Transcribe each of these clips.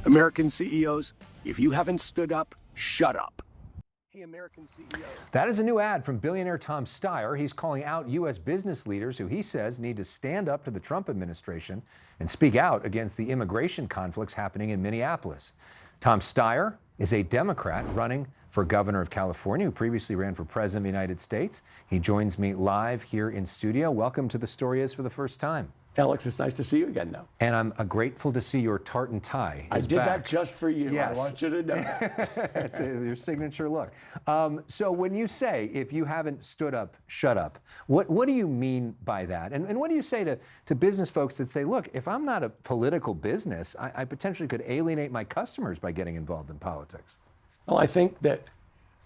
American CEOs, if you haven't stood up, shut up. Hey, American CEOs. That is a new ad from billionaire Tom Steyer. He's calling out U.S. business leaders who he says need to stand up to the Trump administration and speak out against the immigration conflicts happening in Minneapolis. Tom Steyer is a Democrat running for governor of California, who previously ran for president of the United States. He joins me live here in studio. Welcome to The Story Is for the first time. Alex, it's nice to see you again, though. And I'm grateful to see your tartan tie. I did that just for you. Yes. I want you to know that. It's your signature look. So when you say, if you haven't stood up, shut up, what do you mean by that? And what do you say to business folks that say, look, if I'm not a political business, I potentially could alienate my customers by getting involved in politics? Well, I think that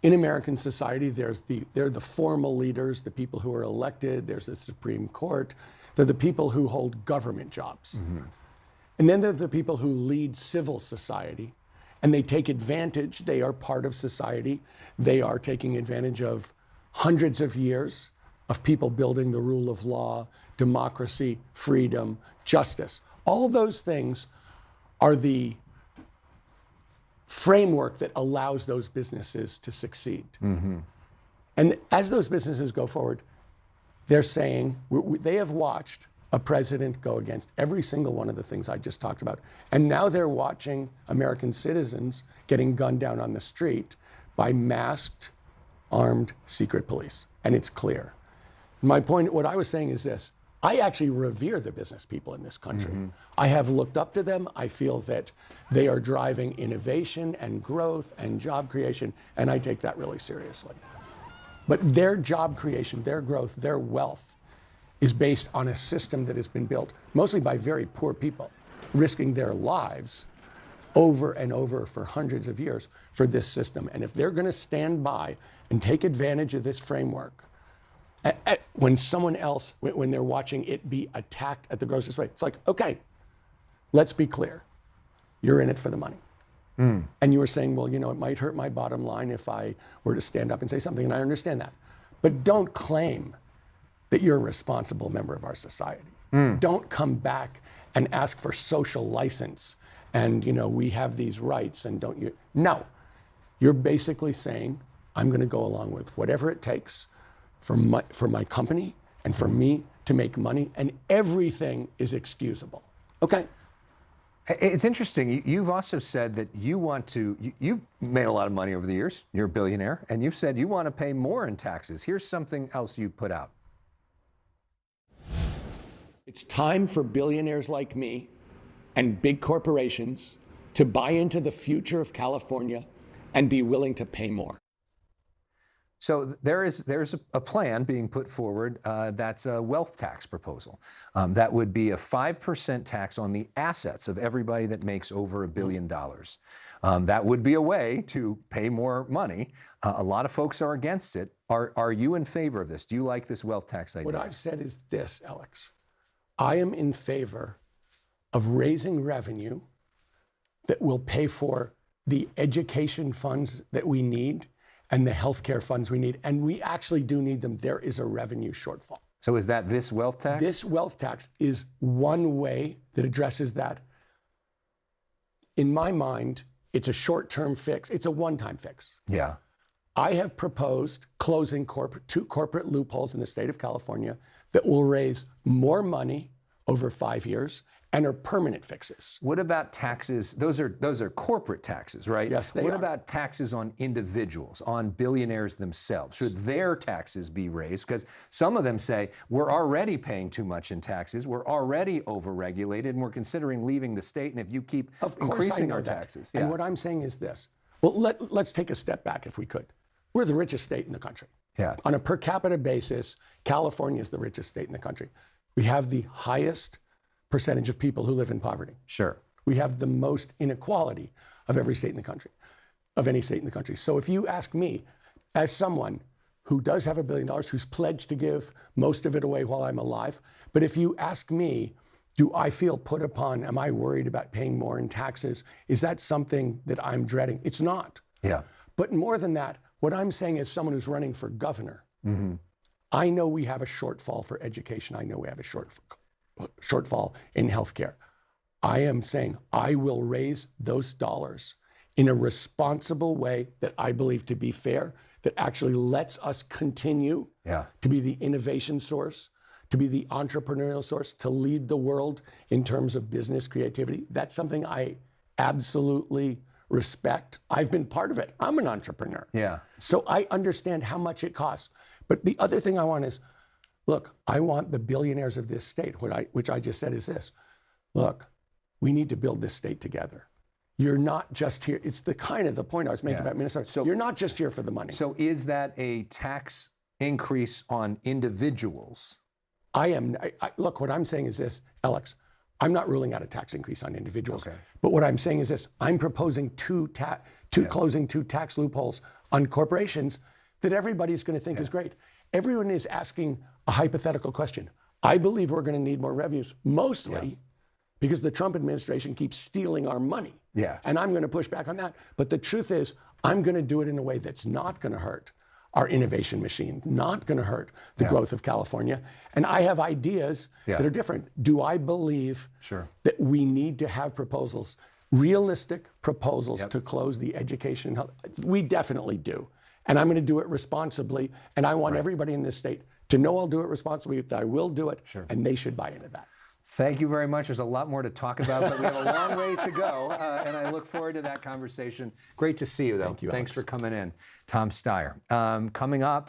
in American society, there are the formal leaders, the people who are elected, there's the Supreme Court. They're the people who hold government jobs. Mm-hmm. And then they're the people who lead civil society, and they take advantage. They are part of society. They are taking advantage of hundreds of years of people building the rule of law, democracy, freedom, justice. All of those things are the framework that allows those businesses to succeed. Mm-hmm. And as those businesses go forward, they're saying, they have watched a president go against every single one of the things I just talked about. And now they're watching American citizens getting gunned down on the street by masked, armed, secret police. And it's clear. My point, what I was saying is this: I actually revere the business people in this country. Mm-hmm. I have looked up to them. I feel that they are driving innovation and growth and job creation, and I take that really seriously. But their job creation, their growth, their wealth is based on a system that has been built mostly by very poor people, risking their lives over and over for hundreds of years for this system. And if they're going to stand by and take advantage of this framework, when someone else, when they're watching it be attacked at the grossest rate, it's like, okay, let's be clear. You're in it for the money. Mm. And you were saying, well, you know, it might hurt my bottom line if I were to stand up and say something, and I understand that. But don't claim that you're a responsible member of our society. Mm. Don't come back and ask for social license and, you know, we have these rights and don't you? No, you're basically saying, I'm going to go along with whatever it takes for my company and for me to make money, and everything is excusable. Okay? It's interesting. You've also said that you want to, you've made a lot of money over the years. You're a billionaire, and you've said you want to pay more in taxes. Here's something else you put out. It's time for billionaires like me and big corporations to buy into the future of California and be willing to pay more. So there's a plan being put forward that's a wealth tax proposal. That would be a 5% tax on the assets of everybody that makes over $1 billion. That would be a way to pay more money. A lot of folks are against it. Are you in favor of this? Do you like this wealth tax idea? What I've said is this, Alex. I am in favor of raising revenue that will pay for the education funds that we need and the healthcare funds we need. And we actually do need them. There is a revenue shortfall. So is that this wealth tax? This wealth tax is one way that addresses that. In my mind, it's a short-term fix. It's a one-time fix. Yeah. I have proposed closing two corporate loopholes in the state of California that will raise more money over 5 years and are permanent fixes. What about taxes? Those are corporate taxes, right? Yes, they are. What about taxes on individuals, on billionaires themselves? Should their taxes be raised? Because some of them say, we're already paying too much in taxes, we're already overregulated, and we're considering leaving the state, and if you keep increasing our taxes. And what I'm saying is this. Well, let's take a step back if we could. We're the richest state in the country. Yeah. On a per capita basis, California is the richest state in the country. We have the highest percentage of people who live in poverty. Sure. We have the most inequality of every state in the country, of any state in the country. So if you ask me, as someone who does have $1 billion, who's pledged to give most of it away while I'm alive, but if you ask me, do I feel put upon, am I worried about paying more in taxes? Is that something that I'm dreading? It's not. Yeah. But more than that, what I'm saying as someone who's running for governor, mm-hmm. I know we have a shortfall for education. I know we have a shortfall in healthcare. I am saying I will raise those dollars in a responsible way that I believe to be fair, that actually lets us continue to be the innovation source, to be the entrepreneurial source, to lead the world in terms of business creativity. That's something I absolutely respect. I've been part of it. I'm an entrepreneur. Yeah. So I understand how much it costs. But the other thing I want is, look, I want the billionaires of this state, which I just said is this. Look, we need to build this state together. You're not just here. It's the point I was making about Minnesota. So you're not just here for the money. So is that a tax increase on individuals? Look, what I'm saying is this, Elex, I'm not ruling out a tax increase on individuals. Okay. But what I'm saying is this, I'm proposing closing two tax loopholes on corporations that everybody's going to think is great. Everyone is asking a hypothetical question. I believe we're going to need more revenues, mostly because the Trump administration keeps stealing our money. Yeah. And I'm going to push back on that. But the truth is, I'm going to do it in a way that's not going to hurt our innovation machine, not going to hurt the growth of California. And I have ideas that are different. Do I believe that we need to have proposals, realistic proposals to close the education and health? We definitely do. And I'm going to do it responsibly. And I want everybody in this state to know I'll do it responsibly, that I will do it, and they should buy into that. Thank you very much. There's a lot more to talk about, but we have a long ways to go, and I look forward to that conversation. Great to see you, though. Thank you, Thanks Alex. for coming in. Tom Steyer. Coming up,